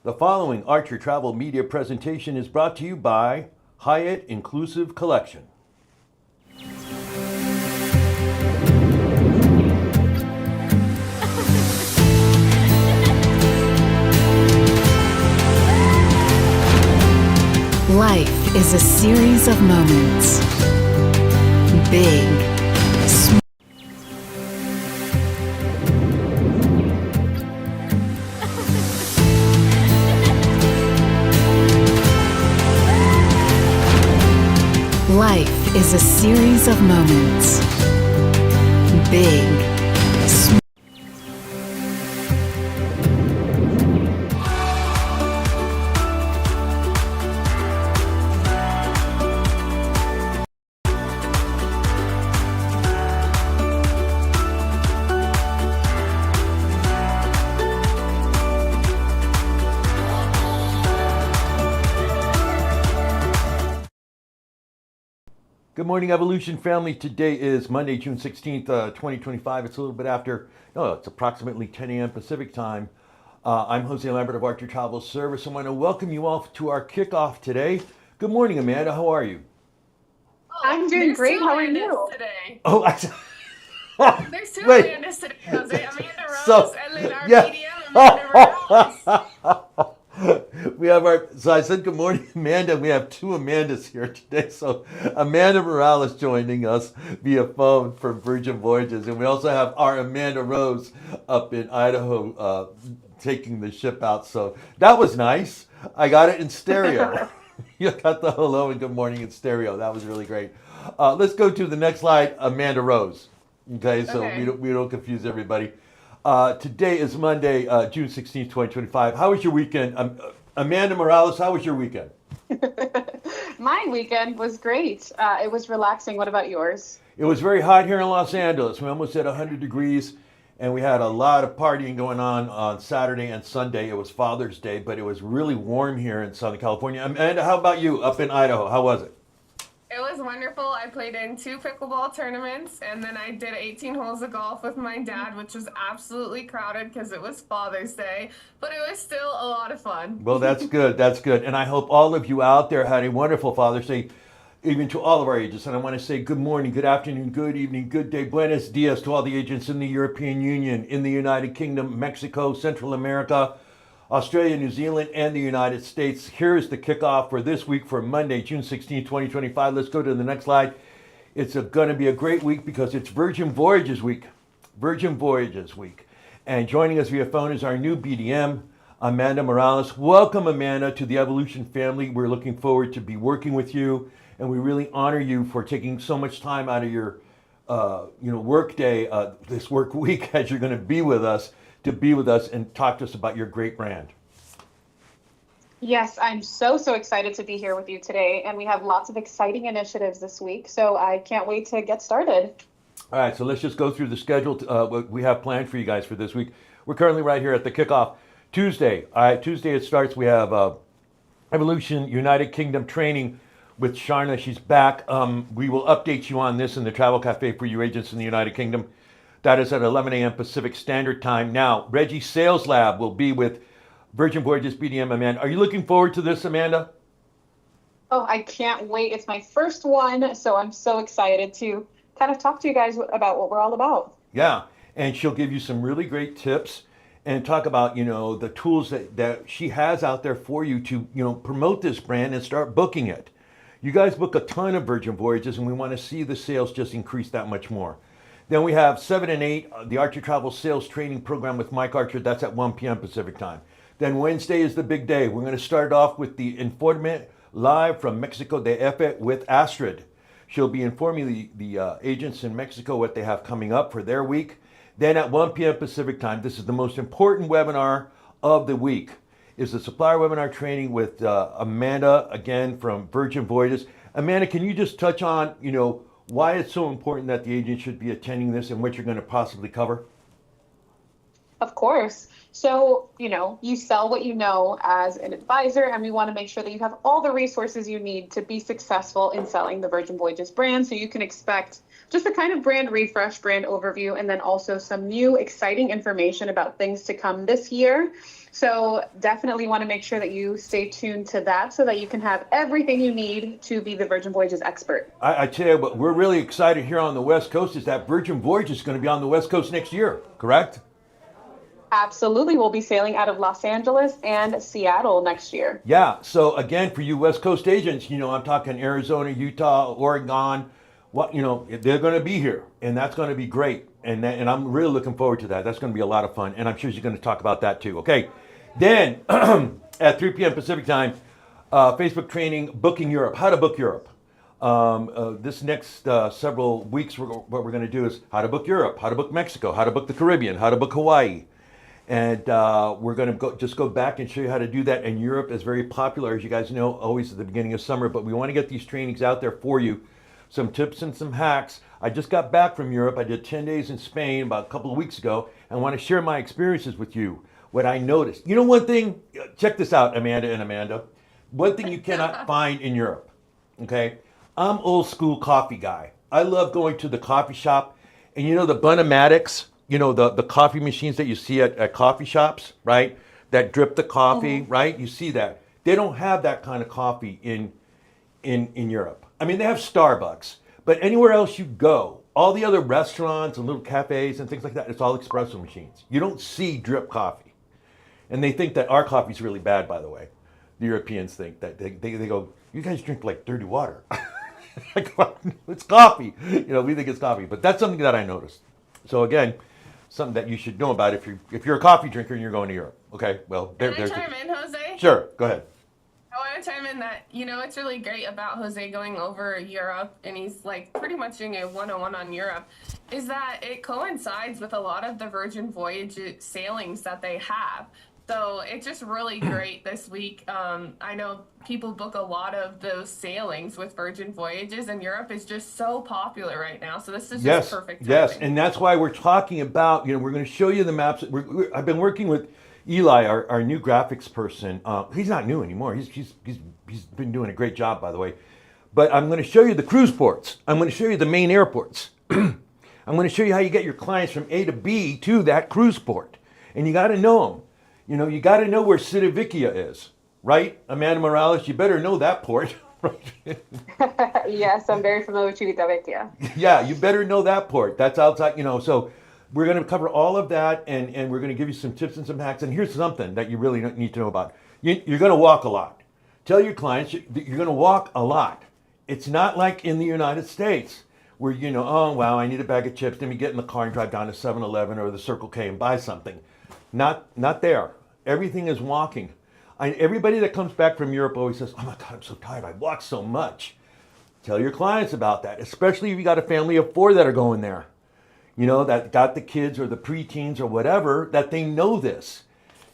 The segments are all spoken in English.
The following Archer Travel Media presentation is brought to you by Hyatt Inclusive Collection. Life is a series of moments. Big, small. Life is a series of moments. Big, small. Good morning, Evolution family. Today is Monday, June 16th, 2025. It's a little bit after, no, it's approximately 10 a.m. Pacific time. I'm Jose Lambert of Archer Travel Service. I want to welcome you all to our kickoff today. Good morning, Amanda. How are you? I'm doing great. How are you? Today. Oh, There's two Wait. Amandas today, Jose. Amanda Rose So, and then our yeah. BDM, Amanda Rose. We have so I said good morning, Amanda. We have two Amandas here today. So Amanda Morales joining us via phone from Virgin Voyages. And we also have our Amanda Rose up in Idaho taking the ship out. So that was nice. I got it in stereo. You got the hello and good morning in stereo. That was really great. Let's go to the next slide, Amanda Rose. Okay, so Okay. we don't confuse everybody. Today is Monday, June 16th, 2025. How was your weekend? Amanda Morales, how was your weekend? My weekend was great. It was relaxing. What about yours? It was very hot here in Los Angeles. We almost hit 100 degrees, and we had a lot of partying going on Saturday and Sunday. It was Father's Day, but it was really warm here in Southern California. Amanda, how about you up in Idaho? How was it? It was wonderful. I played in 2 pickleball tournaments, and then I did 18 holes of golf with my dad, which was absolutely crowded because it was Father's Day, but it was still a lot of fun. Well, that's good. That's good. And I hope all of you out there had a wonderful Father's Day, even to all of our agents. And I want to say good morning, good afternoon, good evening, good day, buenos dias to all the agents in the European Union, in the United Kingdom, Mexico, Central America, Australia, New Zealand, and the United States. Here's the kickoff for this week for Monday, June 16, 2025. Let's go to the next slide. It's going to be a great week because it's Virgin Voyages week. Virgin Voyages week. And joining us via phone is our new BDM, Amanda Morales. Welcome, Amanda, to the Evolution family. We're looking forward to be working with you, and we really honor you for taking so much time out of your work day, this work week, as you're going to be with us, and talk to us about your great brand. Yes, I'm so excited to be here with you today, and we have lots of exciting initiatives this week, so I can't wait to get started. All right, so let's just go through the schedule, what we have planned for you guys for this week. We're currently right here at the kickoff. Tuesday, all right, Tuesday it starts. We have Evolution United Kingdom training with Sharna. She's back. We will update you on this in the Travel Cafe for you agents in the United Kingdom. That is at 11 a.m. Pacific Standard Time. Now, Reggie Sales Lab will be with Virgin Voyages BDM. Amanda, are you looking forward to this, Amanda? Oh, I can't wait. It's my first one, so I'm so excited to kind of talk to you guys about what we're all about. Yeah, and she'll give you some really great tips and talk about, the tools that she has out there for you to, promote this brand and start booking it. You guys book a ton of Virgin Voyages, and we want to see the sales just increase that much more. Then we have 7 and 8, the Archer Travel Sales Training Program with Mike Archer. That's at 1 p.m. Pacific Time. Then Wednesday is the big day. We're going to start off with the Informant live from Mexico de Efe with Astrid. She'll be informing the agents in Mexico what they have coming up for their week. Then at 1 p.m. Pacific Time, this is the most important webinar of the week, is the supplier webinar training with Amanda, again, from Virgin Voyages. Amanda, can you just touch on, why it's so important that the agent should be attending this and what you're going to possibly cover? Of course. So, you sell what you know as an advisor, and we want to make sure that you have all the resources you need to be successful in selling the Virgin Voyages brand. So you can expect just a kind of brand refresh, brand overview, and then also some new exciting information about things to come this year. So definitely want to make sure that you stay tuned to that so that you can have everything you need to be the Virgin Voyages expert. I tell you what, we're really excited here on the West Coast is that Virgin Voyages is going to be on the West Coast next year, correct? Absolutely. We'll be sailing out of Los Angeles and Seattle next year. Yeah. So again, for you West Coast agents, I'm talking Arizona, Utah, Oregon, they're going to be here, and that's going to be great. And I'm really looking forward to that. That's going to be a lot of fun. And I'm sure she's going to talk about that too. Okay. Then at 3 p.m. Pacific time, Facebook training, Booking Europe, how to book Europe. This next several weeks, what we're going to do is how to book Europe, how to book Mexico, how to book the Caribbean, how to book Hawaii. And we're going to go back and show you how to do that. And Europe is very popular, as you guys know, always at the beginning of summer. But we want to get these trainings out there for you. Some tips and some hacks. I just got back from Europe. I did 10 days in Spain about a couple of weeks ago. And I want to share my experiences with you, what I noticed. One thing, check this out, Amanda. One thing you cannot find in Europe, okay? I'm old school coffee guy. I love going to the coffee shop. And the Bunamatics, the coffee machines that you see at coffee shops, right? That drip the coffee, right? You see that. They don't have that kind of coffee in Europe. I mean, they have Starbucks, but anywhere else you go, all the other restaurants and little cafes and things like that, it's all espresso machines. You don't see drip coffee. And they think that our coffee's really bad, by the way. The Europeans think that they go, you guys drink like dirty water. It's coffee. We think it's coffee, but that's something that I noticed. So again, something that you should know about if you're a coffee drinker and you're going to Europe. Okay, well, Can I chime in, Jose? Sure, go ahead. I want to chime in that, what's really great about Jose going over Europe, and he's like pretty much doing a 101 on Europe, is that it coincides with a lot of the Virgin Voyage sailings that they have. So it's just really great this week. I know people book a lot of those sailings with Virgin Voyages, and Europe is just so popular right now. So this is just perfect timing. Yes, and that's why we're talking about, we're going to show you the maps. I've been working with Eli, our new graphics person. He's not new anymore. He's been doing a great job, by the way. But I'm going to show you the cruise ports. I'm going to show you the main airports. I'm going to show you how you get your clients from A to B to that cruise port. And you got to know them. You got to know where Civitavecchia is, right? Amanda Morales, you better know that port, right? Yes, I'm very familiar with Civitavecchia. Yeah, you better know that port. That's outside, so we're going to cover all of that, and we're going to give you some tips and some hacks. And here's something that you really need to know about. You're going to walk a lot. Tell your clients you're going to walk a lot. It's not like in the United States where, oh, wow, I need a bag of chips. Let me get in the car and drive down to 7-Eleven or the Circle K and buy something. Not there. Everything is walking. Everybody that comes back from Europe always says, oh my God, I'm so tired. I walked so much. Tell your clients about that, especially if you got a family of 4 that are going there. That got the kids or the preteens or whatever, that they know this.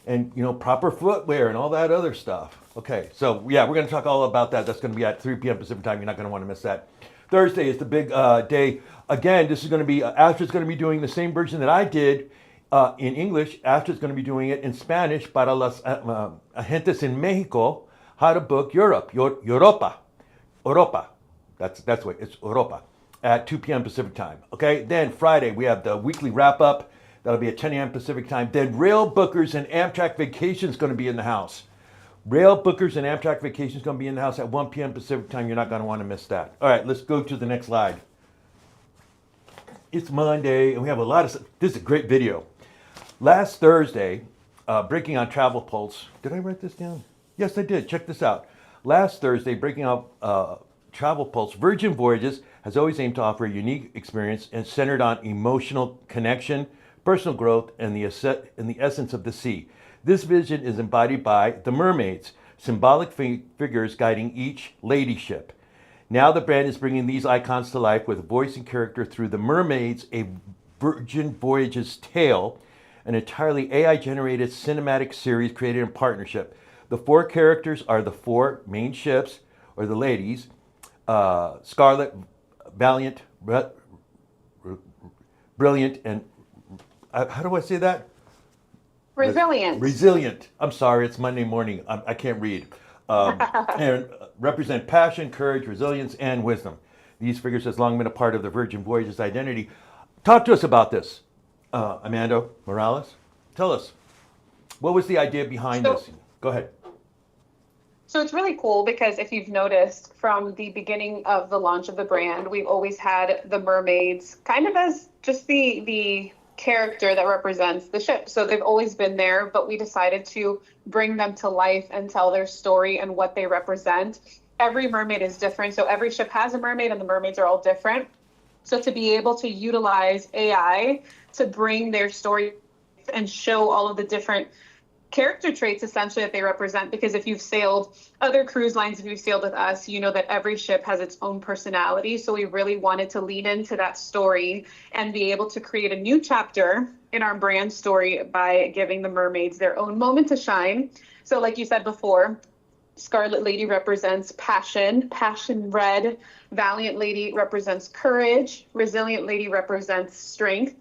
And, proper footwear and all that other stuff. Okay, so yeah, we're going to talk all about that. That's going to be at 3 p.m. Pacific time. You're not going to want to miss that. Thursday is the big day. Again, this is going to be, Astra's going to be doing the same version that I did in English. Astra's going to be doing it in Spanish para las agentes en Mexico, how to book Europe, Europa. That's what it's Europa at 2 p.m. Pacific time. Okay, then Friday we have the weekly wrap up. That'll be at 10 a.m. Pacific time. Then Rail Bookers and Amtrak Vacations going to be in the house. Rail Bookers and Amtrak Vacations going to be in the house at 1 p.m. Pacific time. You're not going to want to miss that. All right, let's go to the next slide. It's Monday, and we have a lot of. This is a great video. Last Thursday, breaking on Travel Pulse. Did I write this down? Yes, I did. Check this out. Last Thursday, breaking out Travel Pulse, Virgin Voyages has always aimed to offer a unique experience and centered on emotional connection, personal growth, and the essence of the sea. This vision is embodied by the mermaids, symbolic figures guiding each ladyship. Now the brand is bringing these icons to life with voice and character through the mermaids, a Virgin Voyages tale, an entirely AI-generated cinematic series created in partnership. The 4 characters are the 4 main ships, or the ladies, Scarlet, Valiant, Brilliant, and how do I say that? Resilient. Resilient. I'm sorry, it's Monday morning. I can't read. And represent passion, courage, resilience, and wisdom. These figures has long been a part of the Virgin Voyages identity. Talk to us about this, Amanda Morales. Tell us, what was the idea behind this? Go ahead. So it's really cool because if you've noticed from the beginning of the launch of the brand, we've always had the mermaids kind of as just the character that represents the ship. So they've always been there, but we decided to bring them to life and tell their story and what they represent. Every mermaid is different. So every ship has a mermaid and the mermaids are all different. So to be able to utilize AI to bring their story and show all of the different character traits essentially that they represent, because if you've sailed other cruise lines, if you've sailed with us, you know that every ship has its own personality. So we really wanted to lean into that story and be able to create a new chapter in our brand story by giving the mermaids their own moment to shine. So like you said before, Scarlet Lady represents passion, passion red. Valiant Lady represents courage. Resilient Lady represents strength.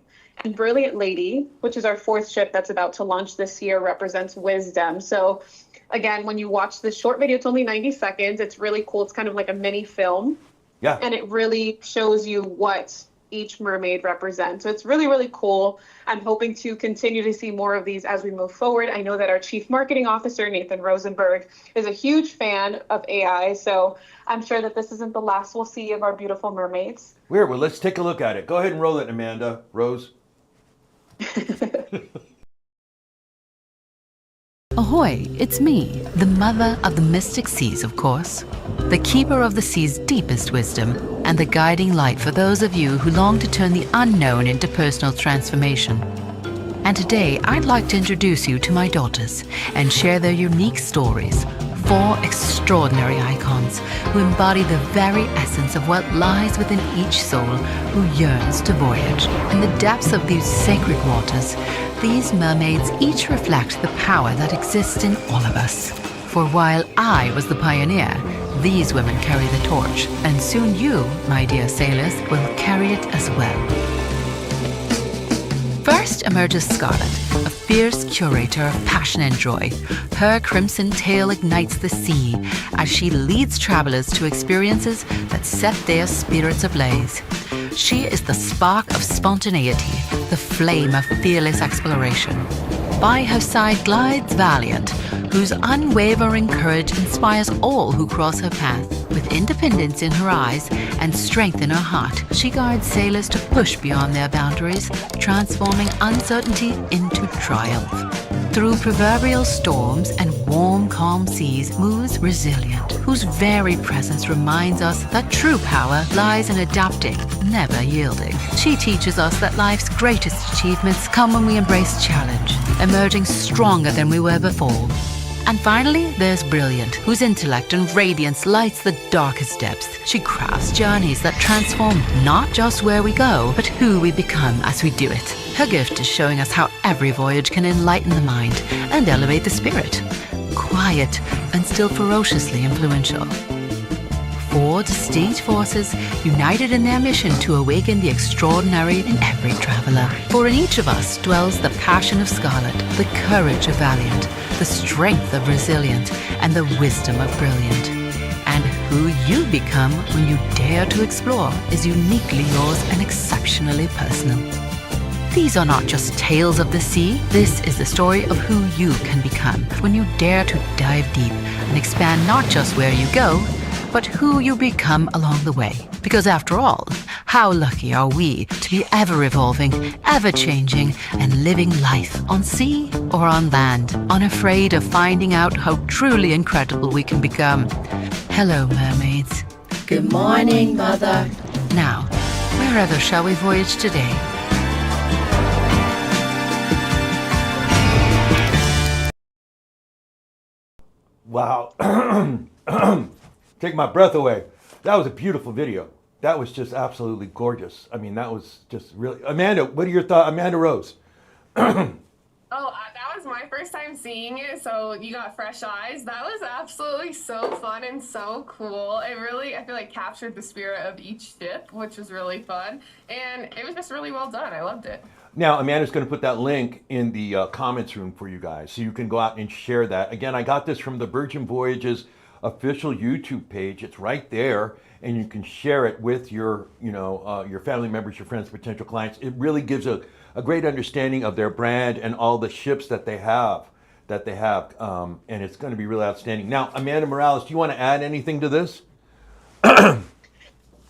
And Brilliant Lady, which is our fourth ship that's about to launch this year, represents wisdom. So again, when you watch this short video, it's only 90 seconds. It's really cool. It's kind of like a mini film. Yeah. And it really shows you what each mermaid represents. So it's really, really cool. I'm hoping to continue to see more of these as we move forward. I know that our Chief Marketing Officer, Nathan Rosenberg, is a huge fan of AI. So I'm sure that this isn't the last we'll see of our beautiful mermaids. Weird. Well, let's take a look at it. Go ahead and roll it, Amanda. Rose. Ahoy, it's me, the mother of the mystic seas, of course, the keeper of the sea's deepest wisdom, and the guiding light for those of you who long to turn the unknown into personal transformation. And today, I'd like to introduce you to my daughters and share their unique stories. 4 extraordinary icons who embody the very essence of what lies within each soul who yearns to voyage. In the depths of these sacred waters, these mermaids each reflect the power that exists in all of us. For while I was the pioneer, these women carry the torch, and soon you, my dear sailors, will carry it as well. First emerges Scarlet, a fierce curator of passion and joy. Her crimson tail ignites the sea as she leads travelers to experiences that set their spirits ablaze. She is the spark of spontaneity, the flame of fearless exploration. By her side glides Valiant, whose unwavering courage inspires all who cross her path. With independence in her eyes and strength in her heart, she guides sailors to push beyond their boundaries, transforming uncertainty into triumph. Through proverbial storms and warm, calm seas moves Resilient, whose very presence reminds us that true power lies in adapting, never yielding. She teaches us that life's greatest achievements come when we embrace challenge, emerging stronger than we were before. And finally, there's Brilliant, whose intellect and radiance lights the darkest depths. She crafts journeys that transform not just where we go, but who we become as we do it. Her gift is showing us how every voyage can enlighten the mind and elevate the spirit. Quiet and still ferociously influential. 4 distinct forces united in their mission to awaken the extraordinary in every traveler. For in each of us dwells the passion of Scarlet, the courage of Valiant, the strength of Resilient, and the wisdom of Brilliant. And who you become when you dare to explore is uniquely yours and exceptionally personal. These are not just tales of the sea. This is the story of who you can become when you dare to dive deep and expand not just where you go, but who you become along the way. Because after all, how lucky are we to be ever evolving, ever changing, and living life on sea or on land, unafraid of finding out how truly incredible we can become. Hello, mermaids. Good morning, Mother. Now, wherever shall we voyage today? Wow. Take my breath away. That was a beautiful video. That was just absolutely gorgeous. I mean, that was just really... Amanda, what are your thoughts? Amanda Rose. That was my first time seeing it, so you got fresh eyes. That was absolutely so fun and so cool. It really, I feel like, captured the spirit of each ship, which was really fun. And it was just really well done. I loved it. Now, Amanda's going to put that link in the comments room for you guys, so you can go out and share that. Again, I got this from the Virgin Voyages official YouTube page. It's right there, and you can share it with your, your family members, your friends, potential clients. It really gives a great understanding of their brand and all the ships that they have. And it's going to be really outstanding. Now, Amanda Morales, do you want to add anything to this?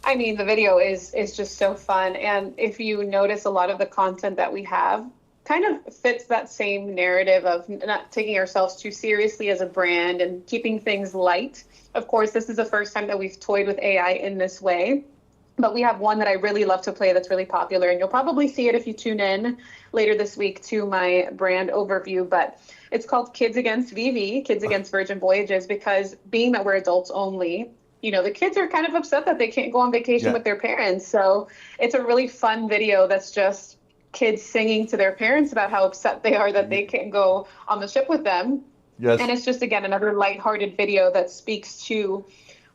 I mean, the video is just so fun. And if you notice, a lot of the content that we have kind of fits that same narrative of not taking ourselves too seriously as a brand and keeping things light. Of course, this is the first time that we've toyed with AI in this way. But we have one that I really love to play that's really popular. And you'll probably see it if you tune in later this week to my brand overview. But it's called Kids Against VV, Kids Against Virgin Voyages, because being that we're adults only, the kids are kind of upset that they can't go on vacation with their parents. So it's a really fun video that's just kids singing to their parents about how upset they are that they can't go on the ship with them. Yes. And it's just, again, another lighthearted video that speaks to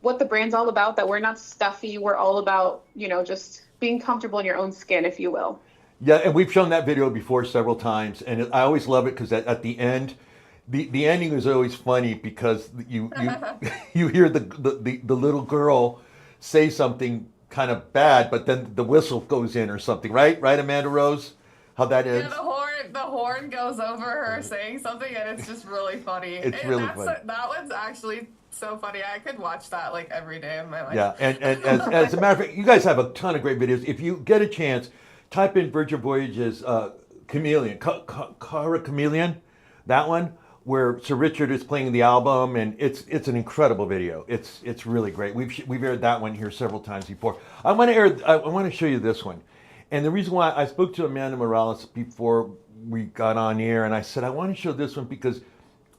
what the brand's all about, that we're not stuffy. We're all about, just being comfortable in your own skin, if you will. Yeah, and we've shown that video before several times. And I always love it because at the end, the ending is always funny because you hear the little girl say something kind of bad, but then the whistle goes in or something, right, Amanda Rose? How that ends? Yeah, the horn goes over her saying something, and it's just really funny. It's really funny. That one's actually so funny. I could watch that like every day of my life. Yeah, and as a matter of fact, you guys have a ton of great videos. If you get a chance, type in Virgin Voyages Chameleon, Cara Chameleon, that one, where Sir Richard is playing the album, and it's an incredible video. It's really great. We've aired that one here several times before. I want to show you this one, and the reason why I spoke to Amanda Morales before we got on air, and I said I want to show this one because,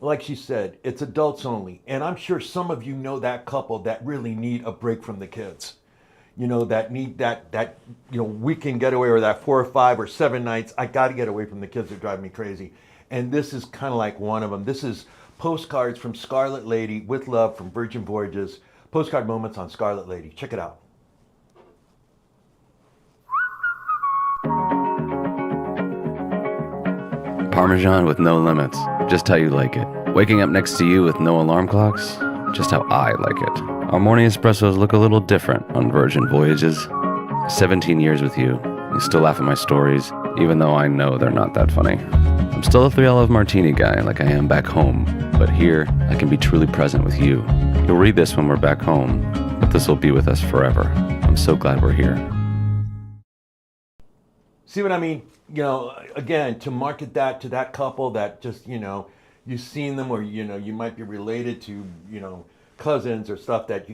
like she said, it's adults only, and I'm sure some of you know that couple that really need a break from the kids. That need that weekend getaway, or that 4 or 5 or 7 nights. I got to get away from the kids that drive me crazy. And this is kind of like one of them. This is Postcards from Scarlet Lady with Love from Virgin Voyages. Postcard moments on Scarlet Lady. Check it out. Parmesan with no limits, just how you like it. Waking up next to you with no alarm clocks, just how I like it. Our morning espressos look a little different on Virgin Voyages. 17 years with you. You still laugh at my stories, even though I know they're not that funny. I'm still a 3 olive martini guy like I am back home, but here I can be truly present with you. You'll read this when we're back home, but this will be with us forever. I'm so glad we're here. See what I mean? Again, to market that to that couple that just, you've seen them, or, you might be related to, cousins or stuff that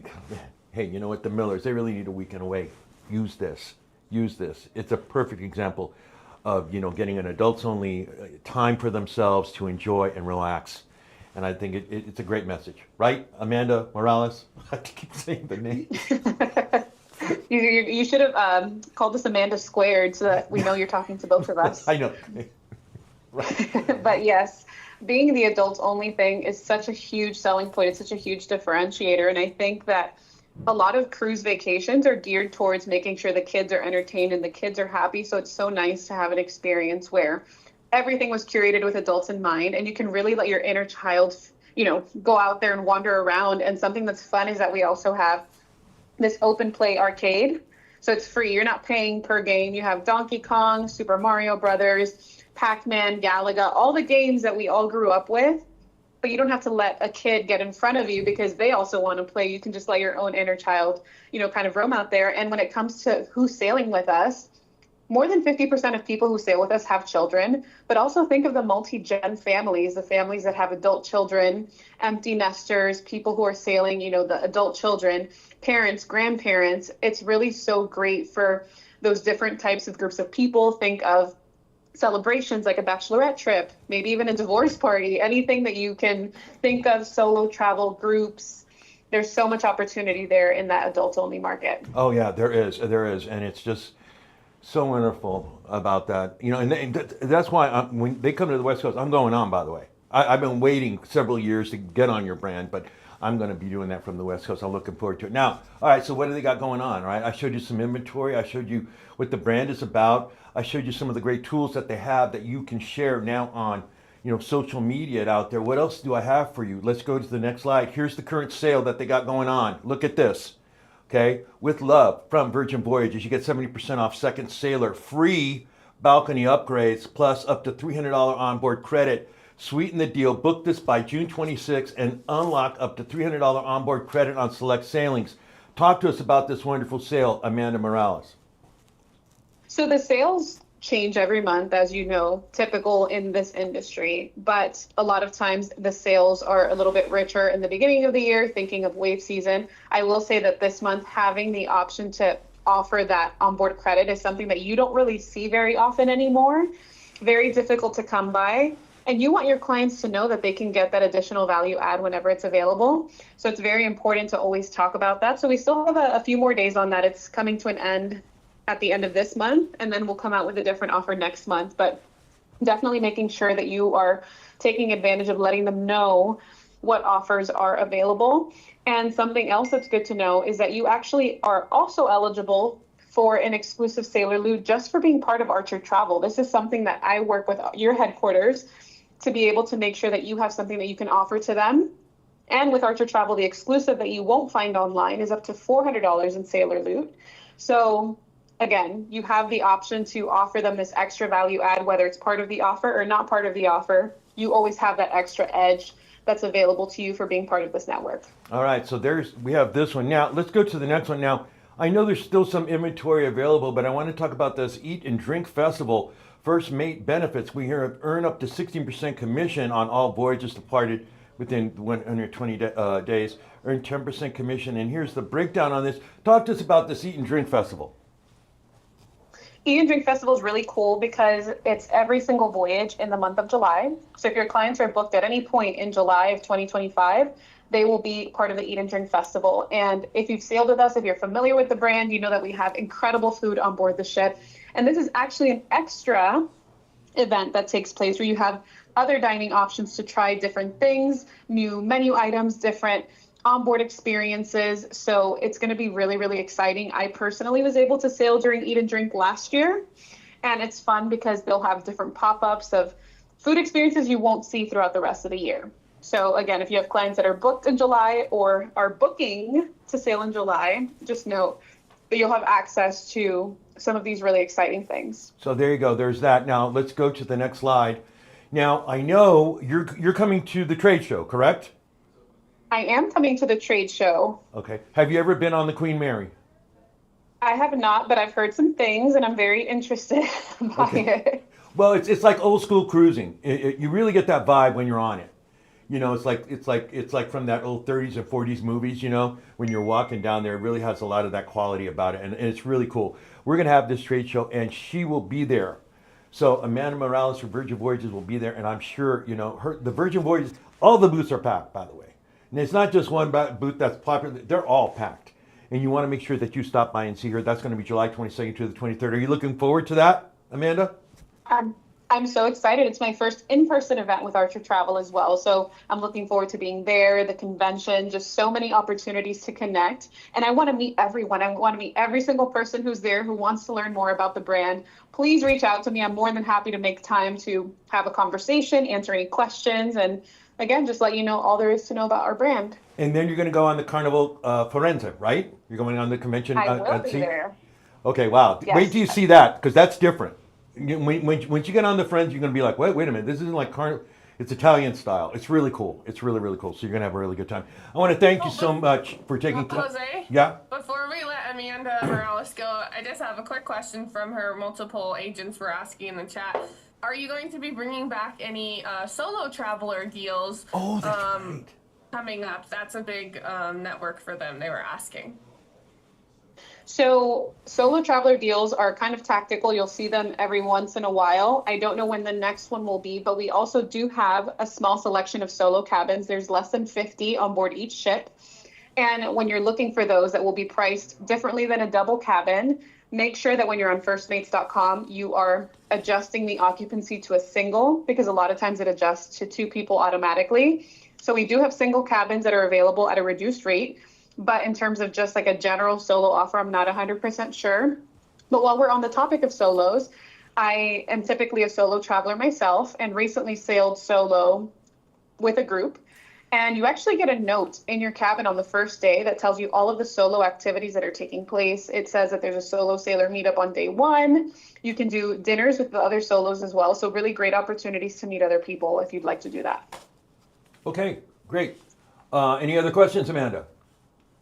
hey, you know what, the Millers, they really need a weekend away. Use this. It's a perfect example of, getting an adults only time for themselves to enjoy and relax. And I think it's a great message. Right, Amanda Morales? I keep saying the name. You should have called us Amanda Squared so that we know you're talking to both of us. I know. Right. But yes, being the adults only thing is such a huge selling point. It's such a huge differentiator. And I think that a lot of cruise vacations are geared towards making sure the kids are entertained and the kids are happy. So it's so nice to have an experience where everything was curated with adults in mind, and you can really let your inner child, go out there and wander around. And something that's fun is that we also have this open play arcade. So it's free. You're not paying per game. You have Donkey Kong, Super Mario Brothers, Pac-Man, Galaga, all the games that we all grew up with. But you don't have to let a kid get in front of you because they also want to play. You can just let your own inner child, kind of roam out there. And when it comes to who's sailing with us, more than 50% of people who sail with us have children. But also think of the multi-gen families, the families that have adult children, empty nesters, people who are sailing, the adult children, parents, grandparents. It's really so great for those different types of groups of people. Think of celebrations like a bachelorette trip, maybe even a divorce party, anything that you can think of, solo travel groups. There's so much opportunity there in that adult only market. Oh yeah, there is. And it's just so wonderful about that. And that's why when they come to the West Coast, I'm going on, by the way. I've been waiting several years to get on your brand, but I'm going to be doing that from the West Coast. I'm looking forward to it. Now, all right, so what do they got going on, right? I showed you some inventory. I showed you what the brand is about. I showed you some of the great tools that they have that you can share now on, social media out there. What else do I have for you? Let's go to the next slide. Here's the current sale that they got going on. Look at this. Okay, with love from Virgin Voyages, you get 70% off second sailor, free balcony upgrades, plus up to $300 onboard credit. Sweeten the deal. Book this by June 26th and unlock up to $300 onboard credit on select sailings. Talk to us about this wonderful sale, Amanda Morales. So the sales change every month, as you know, typical in this industry, but a lot of times the sales are a little bit richer in the beginning of the year, thinking of wave season. I will say that this month, having the option to offer that onboard credit is something that you don't really see very often anymore. Very difficult to come by. And you want your clients to know that they can get that additional value add whenever it's available. So it's very important to always talk about that. So we still have a few more days on that. It's coming to an end at the end of this month, and then we'll come out with a different offer next month. But definitely making sure that you are taking advantage of letting them know what offers are available. And something else that's good to know is that you actually are also eligible for an exclusive sailor loot just for being part of Archer Travel. This is something that I work with your headquarters to be able to make sure that you have something that you can offer to them. And with Archer Travel, the exclusive that you won't find online is up to $400 in sailor loot. So again, you have the option to offer them this extra value add, whether it's part of the offer or not part of the offer. You always have that extra edge that's available to you for being part of this network. All right, so we have this one. Now, let's go to the next one. Now, I know there's still some inventory available, but I want to talk about this Eat and Drink Festival. First Mate benefits. We here earn up to 16% commission on all voyages departed within 120 days. Earn 10% commission. And here's the breakdown on this. Talk to us about this Eat and Drink Festival. Eat and Drink Festival is really cool because it's every single voyage in the month of July. So if your clients are booked at any point in July of 2025, they will be part of the Eat and Drink Festival. And if you've sailed with us, if you're familiar with the brand, you know that we have incredible food on board the ship. And this is actually an extra event that takes place where you have other dining options to try different things, new menu items, different onboard experiences. So it's going to be really, really exciting. I personally was able to sail during Eat and Drink last year, and it's fun because they'll have different pop-ups of food experiences you won't see throughout the rest of the year. So again, if you have clients that are booked in July or are booking to sail in July, just note that you'll have access to some of these really exciting things. So there you go. There's that. Now let's go to the next slide. Now I know you're coming to the trade show, correct? I am coming to the trade show. Okay. Have you ever been on the Queen Mary? I have not, but I've heard some things, and I'm very interested by it. Well, it's like old school cruising. You really get that vibe when you're on it. It's like from that old 30s and 40s movies. When you're walking down there, it really has a lot of that quality about it, and it's really cool. We're gonna have this trade show, and she will be there. So Amanda Morales from Virgin Voyages will be there, and I'm sure the Virgin Voyages. All the booths are packed, by the way. And it's not just one booth that's popular. They're all packed. And you want to make sure that you stop by and see her. That's going to be July 22nd to the 23rd. Are you looking forward to that, Amanda? I'm so excited. It's my first in-person event with Archer Travel as well. So I'm looking forward to being there, the convention, just so many opportunities to connect. And I want to meet everyone. I want to meet every single person who's there who wants to learn more about the brand. Please reach out to me. I'm more than happy to make time to have a conversation, answer any questions, and again, just let you know all there is to know about our brand. And then you're going to go on the Carnival Forense, right? You're going on the convention I will at be sea? there. Okay, wow. Yes. Wait till you see that, because that's different. Once you get on the Forense, you're going to be like, wait a minute. This isn't like Carnival. It's Italian style. It's really cool. It's really, really cool. So you're going to have a really good time. I want to thank you so much for taking time. Jose? Yeah? Before we let Amanda Morales go, I just have a quick question from her. Multiple agents were asking in the chat. Are you going to be bringing back any solo traveler deals Oh, that's right. coming up? That's a big network for them, they were asking. So solo traveler deals are kind of tactical. You'll see them every once in a while. I don't know when the next one will be, but we also do have a small selection of solo cabins. There's less than 50 on board each ship. And when you're looking for those that will be priced differently than a double cabin, make sure that when you're on firstmates.com, you are adjusting the occupancy to a single, because a lot of times it adjusts to two people automatically. So we do have single cabins that are available at a reduced rate, but in terms of just like a general solo offer, I'm not 100% sure. But while we're on the topic of solos, I am typically a solo traveler myself and recently sailed solo with a group. And you actually get a note in your cabin on the first day that tells you all of the solo activities that are taking place. It says that there's a solo sailor meetup on day 1. You can do dinners with the other solos as well. So really great opportunities to meet other people if you'd like to do that. Okay, great. Any other questions, Amanda?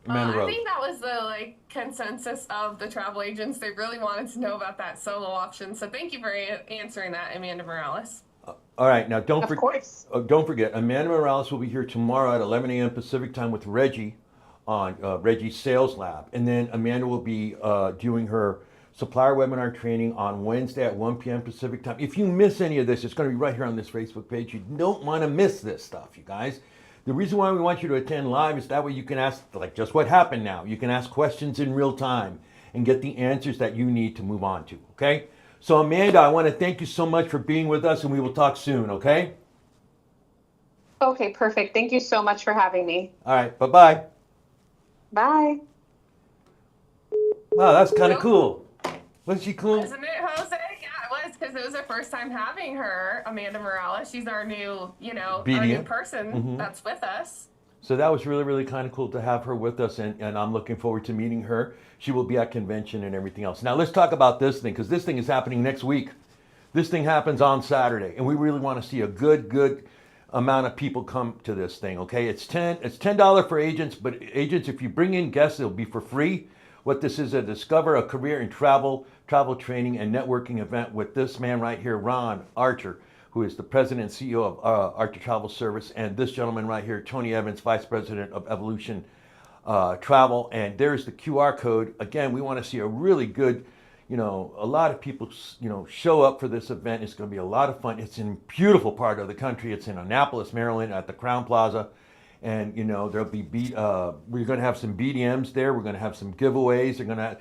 I Rose. think that was the consensus of the travel agents. They really wanted to know about that solo option. So thank you for answering that, Amanda Morales. All right, now don't forget, Amanda Morales will be here tomorrow at 11 a.m. Pacific time with Reggie on Reggie's Sales Lab. And then Amanda will be doing her supplier webinar training on Wednesday at 1 p.m. Pacific time. If you miss any of this, it's going to be right here on this Facebook page. You don't want to miss this stuff, you guys. The reason why we want you to attend live is that way you can ask, like just what happened now. You can ask questions in real time and get the answers that you need to move on to, okay? So Amanda, I want to thank you so much for being with us, and we will talk soon, okay? Okay, perfect. Thank you so much for having me. All right, bye-bye. Bye. Wow, that's kind of cool. Wasn't she cool? Isn't it, Jose? Yeah, it was, because it was our first time having her, Amanda Morales. She's our new, our new person that's with us. So that was really, really kind of cool to have her with us, and I'm looking forward to meeting her. She will be at convention and everything else. Now let's talk about this thing, because this thing is happening next week. This thing happens on Saturday, and we really want to see a good amount of people come to this thing, okay? It's $10 for agents, but agents, if you bring in guests, it'll be for free. What this is, a Discover a Career in Travel training and networking event with this man right here, Ron Archer, who is the president and CEO of Archer Travel Service, and this gentleman right here, Tony Evans, vice president of Evolution Travel. And there's the QR code. Again, we want to see a really good, a lot of people, show up for this event. It's going to be a lot of fun. It's in a beautiful part of the country. It's in Annapolis, Maryland, at the Crown Plaza. And, there'll be, we're going to have some BDMs there. We're going to have some giveaways. They're going to,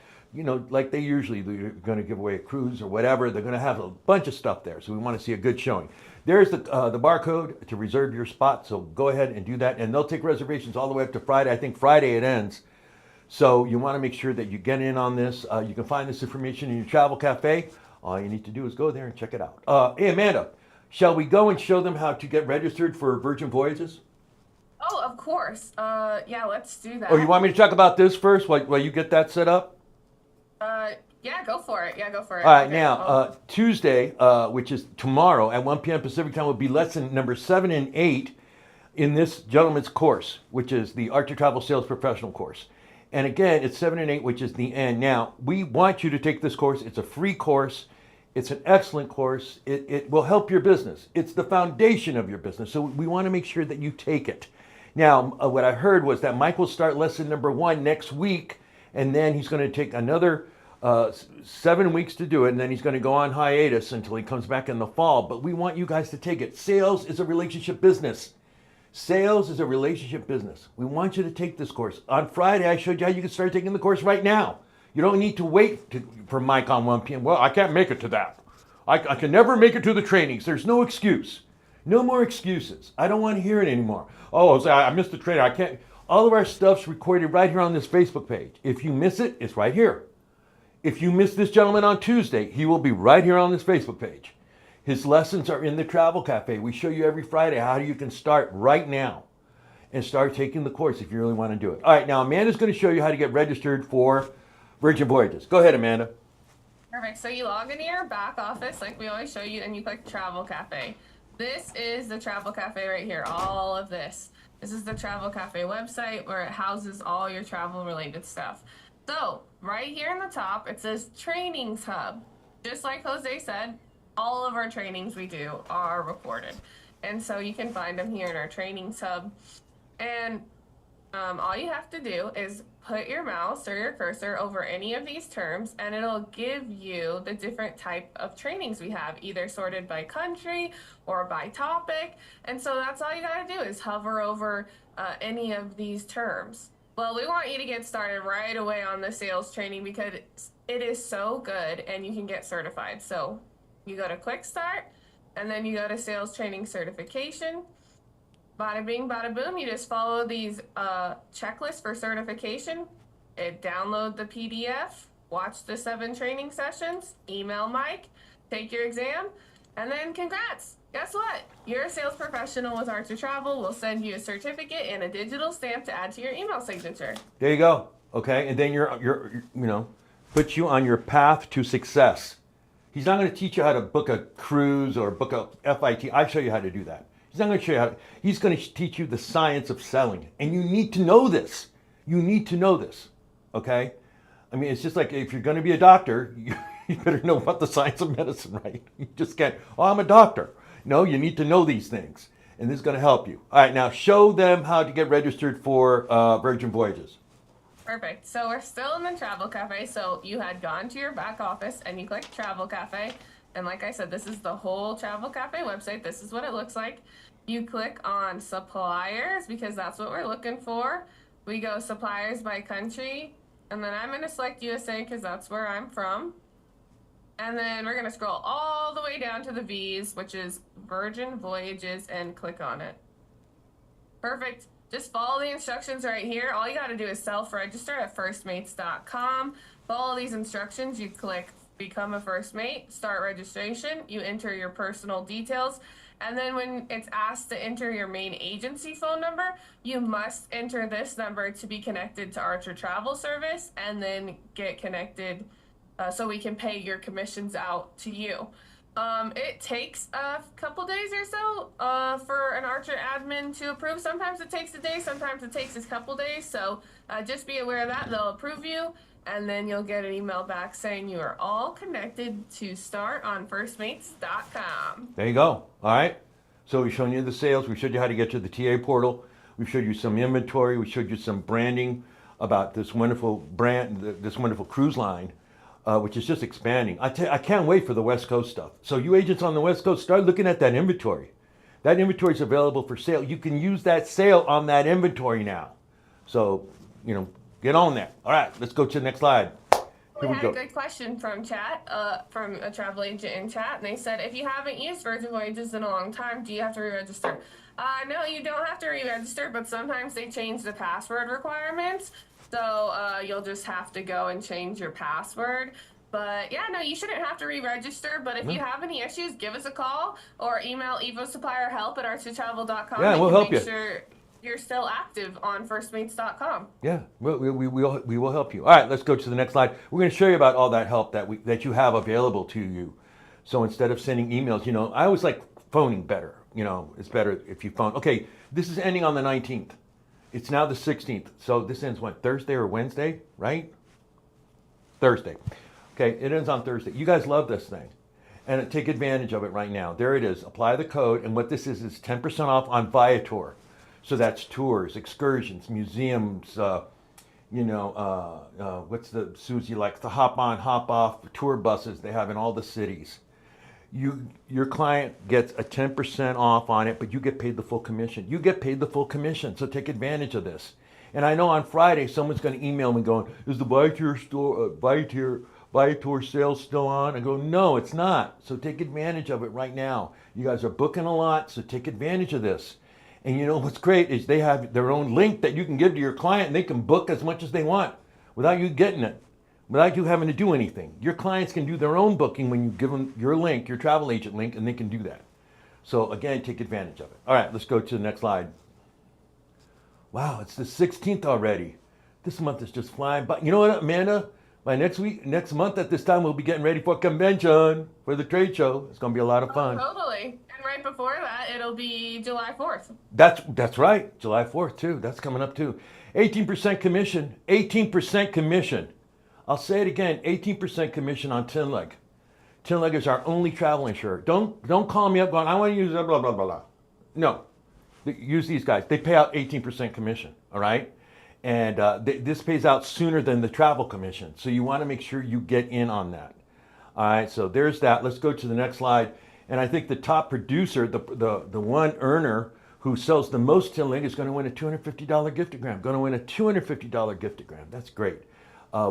like they usually do, they're going to give away a cruise or whatever. They're going to have a bunch of stuff there. So we want to see a good showing. There's the barcode to reserve your spot. So go ahead and do that. And they'll take reservations all the way up to Friday. I think Friday it ends. So you want to make sure that you get in on this. You can find this information in your travel cafe. All you need to do is go there and check it out. Hey, Amanda, shall we go and show them how to get registered for Virgin Voyages? Oh, of course. Yeah, let's do that. Or you want me to talk about this first while you get that set up? Yeah, go for it. All right, okay. now, Tuesday, which is tomorrow at 1 p.m. Pacific time, will be lesson number 7 and 8 in this gentleman's course, which is the Archer Travel Sales Professional course. And again, it's 7 and 8, which is the end. Now, we want you to take this course. It's a free course. It's an excellent course. It will help your business. It's the foundation of your business. So we want to make sure that you take it. Now, what I heard was that Mike will start lesson number 1 next week, and then he's going to take another 7 weeks to do it, and then he's going to go on hiatus until he comes back in the fall. But we want you guys to take it. Sales is a relationship business. Sales is a relationship business. We want you to take this course. On Friday, I showed you how you can start taking the course right now. You don't need to wait for Mike on 1 p.m. Well, I can't make it to that. I can never make it to the trainings. There's no excuse. No more excuses. I don't want to hear it anymore. Oh, I missed the training. I can't. All of our stuff's recorded right here on this Facebook page. If you miss it, it's right here. If you miss this gentleman on Tuesday, he will be right here on this Facebook page. His lessons are in the Travel Cafe. We show you every Friday how you can start right now and start taking the course if you really want to do it. All right, now Amanda's going to show you how to get registered for Virgin Voyages. Go ahead, Amanda. Perfect. So you log into your back office like we always show you, and you click Travel Cafe. This is the Travel Cafe right here, all of this. This is the Travel Cafe website where it houses all your travel related stuff. So right here in the top, it says Trainings Hub. Just like Jose said, all of our trainings we do are recorded. And so you can find them here in our Trainings Hub. And all you have to do is put your mouse or your cursor over any of these terms, and it'll give you the different type of trainings we have, either sorted by country or by topic. And so that's all you got to do is hover over any of these terms. Well, we want you to get started right away on the sales training because it is so good and you can get certified. So you go to Quick Start, and then you go to Sales Training Certification. Bada bing, bada boom. You just follow these checklists for certification. Download the PDF, watch the 7 training sessions, email Mike, take your exam, and then congrats. Guess what? You're a sales professional with Archer Travel. We'll send you a certificate and a digital stamp to add to your email signature. There you go. Okay, and then puts you on your path to success. He's not going to teach you how to book a cruise or book a FIT. I show you how to do that. He's not going to show you how. He's going to teach you the science of selling, and you need to know this. You need to know this. Okay, I mean, it's just like if you're going to be a doctor, you better know about the science of medicine, right? You just can't. Oh, I'm a doctor. No, you need to know these things, and this is going to help you. All right, now show them how to get registered for Virgin Voyages. Perfect. So we're still in the Travel Cafe. So you had gone to your back office and you clicked Travel Cafe. And like I said, this is the whole Travel Cafe website. This is what it looks like. You click on suppliers because that's what we're looking for. We go suppliers by country. And then I'm going to select USA because that's where I'm from. And then we're going to scroll all the way down to the V's, which is Virgin Voyages, and click on it. Perfect. Just follow the instructions right here. All you got to do is self-register at firstmates.com. Follow these instructions. You click Become a First Mate, start registration. You enter your personal details. And then when it's asked to enter your main agency phone number, you must enter this number to be connected to Archer Travel Service and then get connected so we can pay your commissions out to you. It takes a couple days or so for an Archer admin to approve. Sometimes it takes a day, sometimes it takes a couple days. So just be aware of that. They'll approve you, and then you'll get an email back saying you are all connected to start on firstmates.com. There you go. All right. So we've shown you the sales. We showed you how to get to the TA portal. We showed you some inventory. We showed you some branding about this wonderful brand, this wonderful cruise line. Which is just expanding. I can't wait for the West Coast stuff. So you agents on the West Coast, start looking at that inventory. That inventory is available for sale. You can use that sale on that inventory now. So, get on that. All right, let's go to the next slide. We had a good question from chat, from a travel agent in chat, and they said, if you haven't used Virgin Voyages in a long time, do you have to re-register? No, you don't have to re-register, but sometimes they change the password requirements. So you'll just have to go and change your password. But yeah, no, you shouldn't have to re-register. But if you have any issues, give us a call or email evosupplierhelp@archertravel.com. Yeah, we'll help you. Make sure you're still active on firstmates.com. Yeah, we will help you. All right, let's go to the next slide. We're going to show you about all that help that you have available to you. So instead of sending emails, I always like phoning better. It's better if you phone. Okay, this is ending on the 19th. It's now the 16th, so this ends what, Thursday or Wednesday, right? Thursday. Okay, it ends on Thursday. You guys love this thing, and take advantage of it right now. There it is. Apply the code, and what this is 10% off on Viator. So that's tours, excursions, museums. What's the Susie likes the hop on, hop off tour buses they have in all the cities. Your client gets a 10% off on it, but you get paid the full commission. You get paid the full commission, so take advantage of this. And I know on Friday someone's going to email me going, "Is the Viator sale still on?" I go, "No, it's not." So take advantage of it right now. You guys are booking a lot, so take advantage of this. And what's great is they have their own link that you can give to your client, and they can book as much as they want without you getting it. Without you having to do anything. Your clients can do their own booking when you give them your link, your travel agent link, and they can do that. So again, take advantage of it. All right, let's go to the next slide. Wow, it's the 16th already. This month is just flying by. You know what, Amanda? By next month at this time, we'll be getting ready for convention, for the trade show. It's going to be a lot of fun. Oh, totally. And right before that, it'll be July 4th. That's right. July 4th, too. That's coming up, too. 18% commission. 18% commission. I'll say it again, 18% commission on Tinleg. Tinleg is our only travel insurer. Don't call me up going, "I want to use blah, blah, blah, blah." No, use these guys. They pay out 18% commission, all right? And this pays out sooner than the travel commission. So you want to make sure you get in on that. All right, so there's that. Let's go to the next slide. And I think the top producer, the one earner who sells the most Tinleg is going to win a $250 giftogram. Going to win a $250 giftogram. That's great.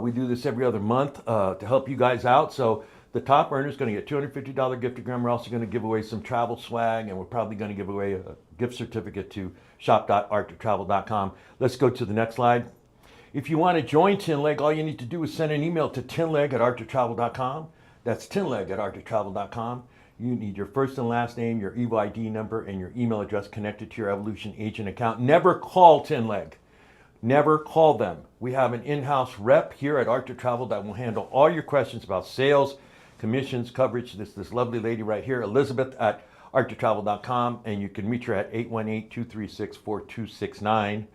We do this every other month to help you guys out. So The top earner is going to get $250 giftogram. We're also going to give away some travel swag, and we're probably going to give away a gift certificate to shop.arctictravel.com. Let's go to the next slide. If you want to join Tinleg, all you need to do is send an email to tinleg@arctictravel.com. That's tinleg@arctictravel.com. You need your first and last name, your EVO ID number, and your email address connected to your Evolution agent account. Never call Tinleg. Never call them. We have an in-house rep here at Arctic Travel that will handle all your questions about sales, commissions, coverage. This lovely lady right here, Elizabeth at arctictravel.com, and you can reach her at 818-236-4269.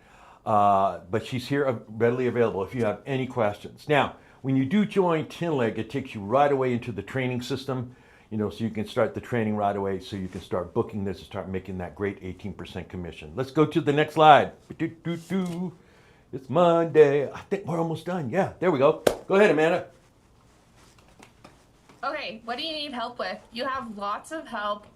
But she's here readily available if you have any questions. Now, when you do join Tinleg, it takes you right away into the training system, so you can start the training right away, so you can start booking this and start making that great 18% commission. Let's go to the next slide. It's Monday. I think we're almost done. Yeah, there we go. Go ahead, Amanda. Okay, what do you need help with? You have lots of help.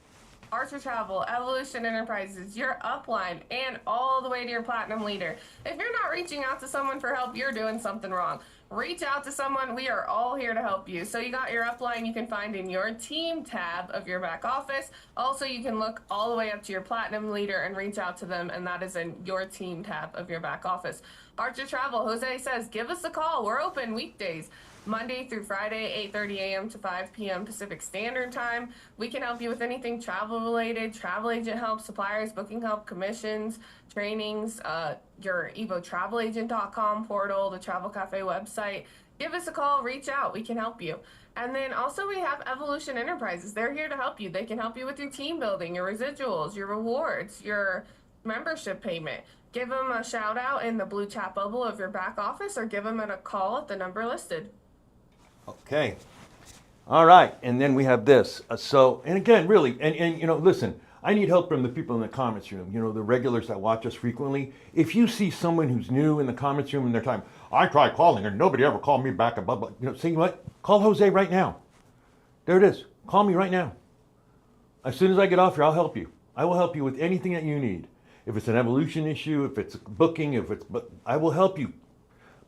Archer Travel, Evolution Enterprises, your upline, and all the way to your platinum leader. If you're not reaching out to someone for help, you're doing something wrong. Reach out to someone. We are all here to help you. So you got your upline you can find in your team tab of your back office. Also, you can look all the way up to your platinum leader and reach out to them, and that is in your team tab of your back office. Archer Travel, Jose says, give us a call. We're open weekdays, Monday through Friday, 8:30 a.m. to 5 p.m. Pacific Standard Time. We can help you with anything travel related, travel agent help, suppliers, booking help, commissions, trainings, your evotravelagent.com portal, the Travel Cafe website. Give us a call, reach out, we can help you. And then also we have Evolution Enterprises. They're here to help you. They can help you with your team building, your residuals, your rewards, your membership payment. Give them a shout out in the blue chat bubble of your back office, or give them a call at the number listed. Okay. All right. And then we have this. And again, really, and listen, I need help from the people in the comments room, the regulars that watch us frequently. If you see someone who's new in the comments room and they're talking, I tried calling and nobody ever called me back, and blah, blah, say what? Call Jose right now. There it is. Call me right now. As soon as I get off here, I'll help you. I will help you with anything that you need. If it's an evolution issue, if it's booking, I will help you.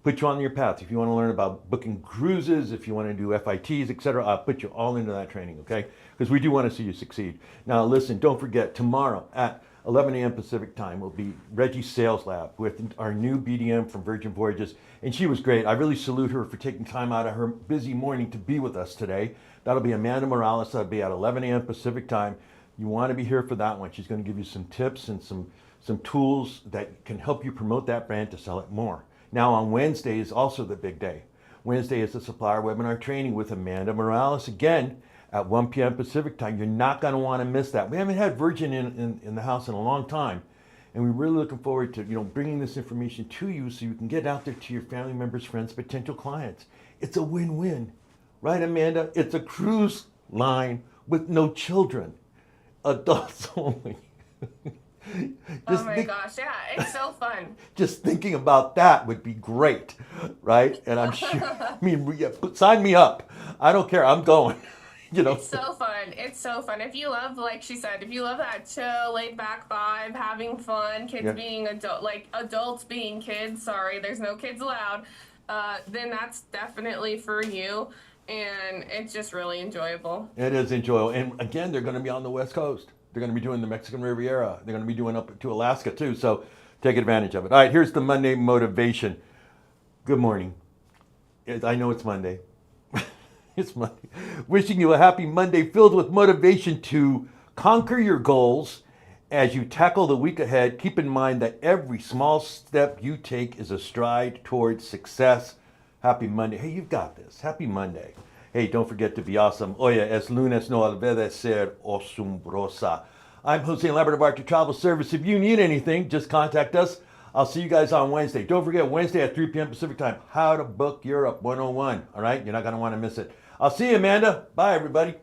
Put you on your path. If you want to learn about booking cruises, if you want to do FITs, etc., I'll put you all into that training, okay? Because we do want to see you succeed. Now, listen, don't forget, tomorrow at 11 a.m. Pacific time will be Reggie's Sales Lab with our new BDM from Virgin Voyages, and she was great. I really salute her for taking time out of her busy morning to be with us today. That'll be Amanda Morales. That'll be at 11 a.m. Pacific time. You want to be here for that one. She's going to give you some tips and some tools that can help you promote that brand to sell it more. Now on Wednesday is also the big day. Wednesday is the supplier webinar training with Amanda Morales again at 1 p.m. Pacific time. You're not going to want to miss that. We haven't had Virgin in the house in a long time, and we're really looking forward to bringing this information to you so you can get out there to your family members, friends, potential clients. It's a win-win, right, Amanda? It's a cruise line with no children, adults only. Oh my gosh, yeah, it's so fun. Just thinking about that would be great, right? And I'm sure, sign me up. I don't care, I'm going. It's so fun. It's so fun. If you love, like she said, if you love that chill, laid back vibe, having fun, kids being adults being kids, sorry, there's no kids allowed, then that's definitely for you. And it's just really enjoyable. It is enjoyable. And again, they're going to be on the West Coast. They're going to be doing the Mexican Riviera. They're going to be doing up to Alaska too. So take advantage of it. All right, here's the Monday motivation. Good morning. I know it's Monday. It's Monday. Wishing you a happy Monday filled with motivation to conquer your goals as you tackle the week ahead. Keep in mind that every small step you take is a stride towards success. Happy Monday. Hey, you've got this. Happy Monday. Hey, don't forget to be awesome. Oye, es lunes, no olvides ser asombrosa. I'm Jose Lambert of Arctic Travel Service. If you need anything, just contact us. I'll see you guys on Wednesday. Don't forget, Wednesday at 3 p.m. Pacific time, How to Book Europe 101. All right? You're not going to want to miss it. I'll see you, Amanda. Bye, everybody.